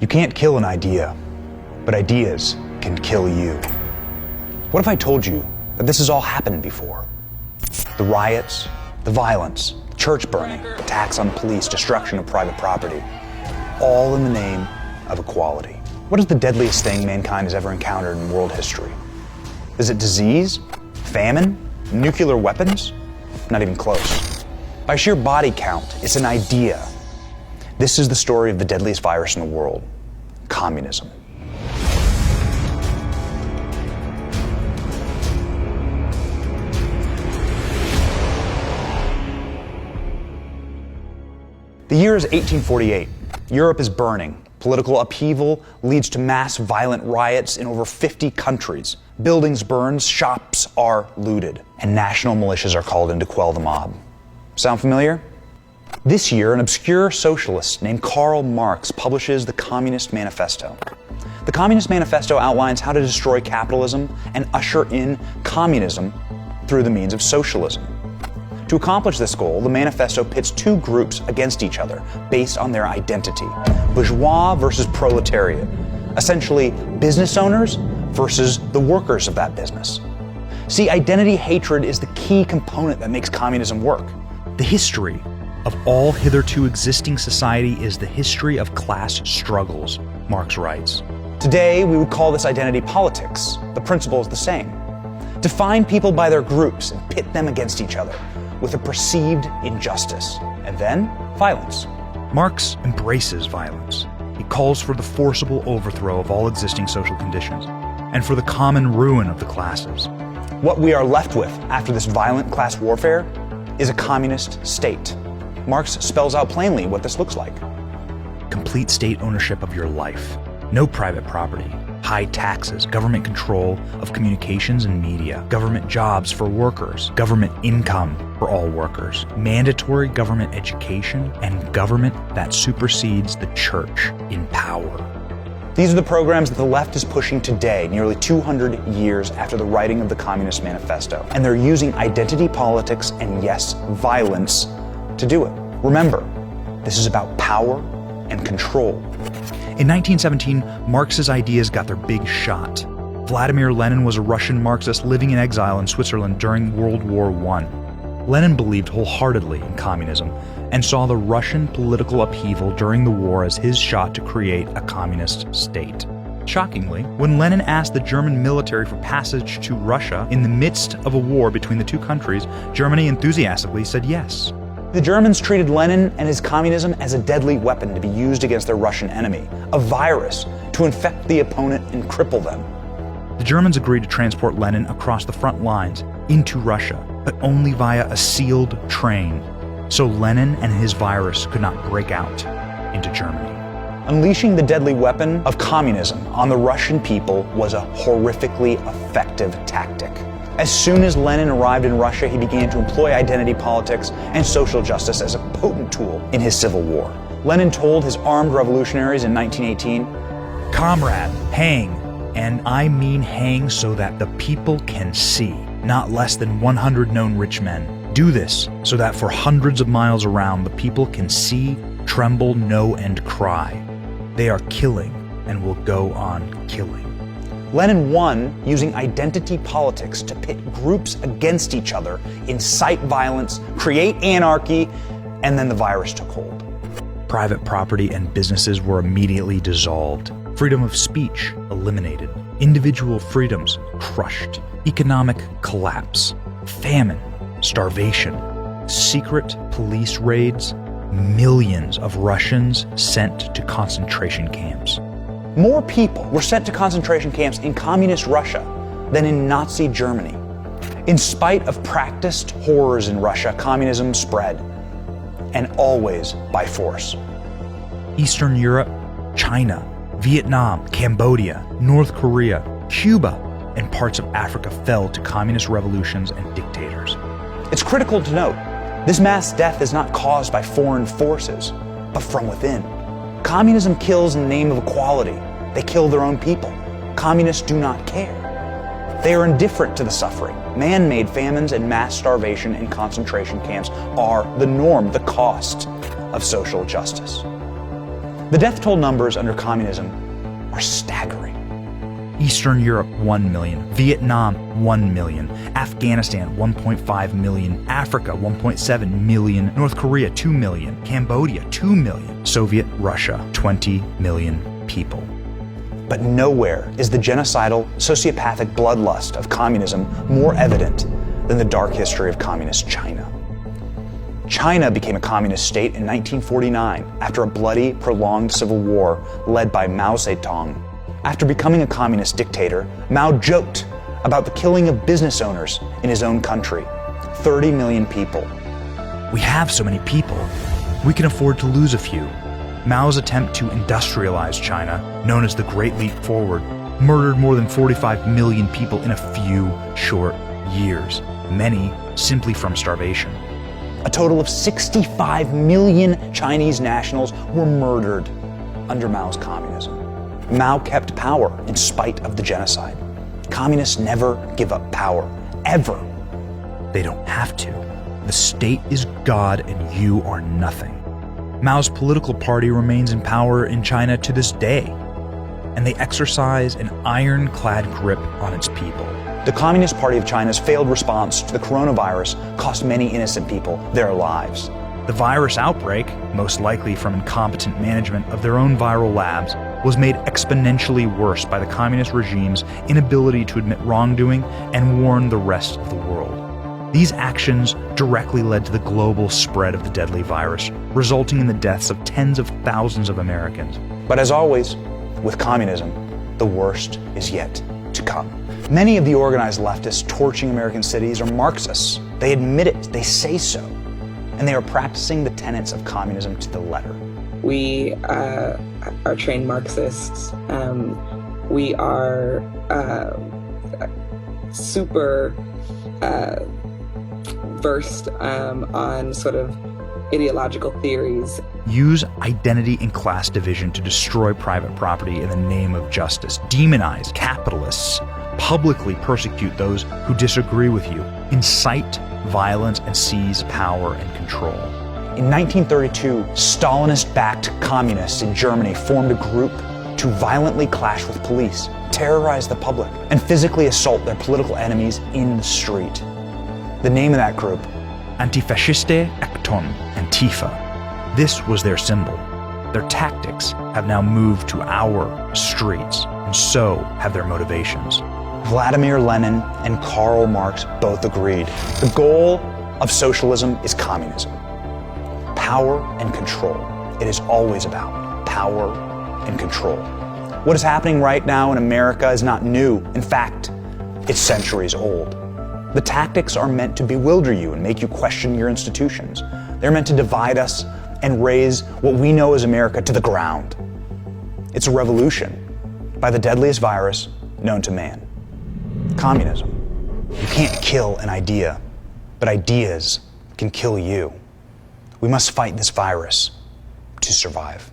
You can't kill an idea, but ideas can kill you. What if I told you that this has all happened before? The riots, the violence, the church burning, attacks on police, destruction of private property, all in the name of equality. What is the deadliest thing mankind has ever encountered in world history? Is it disease, famine, nuclear weapons? Not even close. By sheer body count, it's an idea. This is the story of the deadliest virus in the world, communism. The year is 1848. Europe is burning. Political upheaval leads to mass violent riots in over 50 countries. Buildings burn, shops are looted, and national militias are called in to quell the mob. Sound familiar? This year, an obscure socialist named Karl Marx publishes the Communist Manifesto. The Communist Manifesto outlines how to destroy capitalism and usher in communism through the means of socialism. To accomplish this goal, the manifesto pits two groups against each other based on their identity: bourgeois versus proletariat, essentially business owners versus the workers of that business. See, identity hatred is the key component that makes communism work. The history of all hitherto existing society is the history of class struggles, Marx writes. Today, we would call this identity politics. The principle is the same. Define people by their groups and pit them against each other with a perceived injustice, and then violence. Marx embraces violence. He calls for the forcible overthrow of all existing social conditions and for the common ruin of the classes. What we are left with after this violent class warfare is a communist state. Marx spells out plainly what this looks like. Complete state ownership of your life. No private property. High taxes, government control of communications and media, government jobs for workers, government income for all workers, mandatory government education, and government that supersedes the church in power. These are the programs that the left is pushing today, nearly 200 years after the writing of the Communist Manifesto. And they're using identity politics and, yes, violence to do it. Remember, this is about power and control. In 1917, Marx's ideas got their big shot. Vladimir Lenin was a Russian Marxist living in exile in Switzerland during World War I. Lenin believed wholeheartedly in communism and saw the Russian political upheaval during the war as his shot to create a communist state. Shockingly, when Lenin asked the German military for passage to Russia in the midst of a war between the two countries, Germany enthusiastically said yes. The Germans treated Lenin and his communism as a deadly weapon to be used against their Russian enemy, a virus to infect the opponent and cripple them. The Germans agreed to transport Lenin across the front lines into Russia, but only via a sealed train, so Lenin and his virus could not break out into Germany. Unleashing the deadly weapon of communism on the Russian people was a horrifically effective tactic. As soon as Lenin arrived in Russia, he began to employ identity politics and social justice as a potent tool in his civil war. Lenin told his armed revolutionaries in 1918, "Comrade, hang, and I mean hang so that the people can see, not less than 100 known rich men. Do this so that for hundreds of miles around the people can see, tremble, know, and cry. They are killing and will go on killing." Lenin won using identity politics to pit groups against each other, incite violence, create anarchy, and then the virus took hold. Private property and businesses were immediately dissolved. Freedom of speech eliminated. Individual freedoms crushed. Economic collapse. Famine. Starvation. Secret police raids. Millions of Russians sent to concentration camps. More people were sent to concentration camps in communist Russia than in Nazi Germany. In spite of practiced horrors in Russia, communism spread, and always by force. Eastern Europe, China, Vietnam, Cambodia, North Korea, Cuba, and parts of Africa fell to communist revolutions and dictators. It's critical to note, this mass death is not caused by foreign forces, but from within. Communism kills in the name of equality. They kill their own people. Communists do not care. They are indifferent to the suffering. Man-made famines and mass starvation in concentration camps are the norm, the cost of social justice. The death toll numbers under communism are staggering. Eastern Europe, 1 million. Vietnam, 1 million. Afghanistan, 1.5 million. Africa, 1.7 million. North Korea, 2 million. Cambodia, 2 million. Soviet Russia, 20 million people. But nowhere is the genocidal, sociopathic bloodlust of communism more evident than the dark history of communist China. China became a communist state in 1949 after a bloody, prolonged civil war led by Mao Zedong. After becoming a communist dictator, Mao joked about the killing of business owners in his own country. 30 million people. We have so many people. We can afford to lose a few. Mao's attempt to industrialize China, known as the Great Leap Forward, murdered more than 45 million people in a few short years, many simply from starvation. A total of 65 million Chinese nationals were murdered under Mao's communism. Mao kept power in spite of the genocide. Communists never give up power, ever. They don't have to. The state is God and you are nothing. Mao's political party remains in power in China to this day, and they exercise an ironclad grip on its people. The Communist Party of China's failed response to the coronavirus cost many innocent people their lives. The virus outbreak, most likely from incompetent management of their own viral labs, was made exponentially worse by the communist regime's inability to admit wrongdoing and warn the rest of the world. These actions directly led to the global spread of the deadly virus, resulting in the deaths of tens of thousands of Americans. But as always, with communism, the worst is yet to come. Many of the organized leftists torching American cities are Marxists. They admit it, they say so, and they are practicing the tenets of communism to the letter. We are trained Marxists. We are super versed on sort of ideological theories. Use identity and class division to destroy private property in the name of justice. Demonize capitalists. Publicly persecute those who disagree with you. Incite violence and seize power and control. In 1932, Stalinist-backed communists in Germany formed a group to violently clash with police, terrorize the public, and physically assault their political enemies in the street. The name of that group? Antifasciste Aktion, Antifa. This was their symbol. Their tactics have now moved to our streets, and so have their motivations. Vladimir Lenin and Karl Marx both agreed. The goal of socialism is communism. Power and control. It is always about power and control. What is happening right now in America is not new. In fact, it's centuries old. The tactics are meant to bewilder you and make you question your institutions. They're meant to divide us and raise what we know as America to the ground. It's a revolution by the deadliest virus known to man. Communism. You can't kill an idea, but ideas can kill you. We must fight this virus to survive.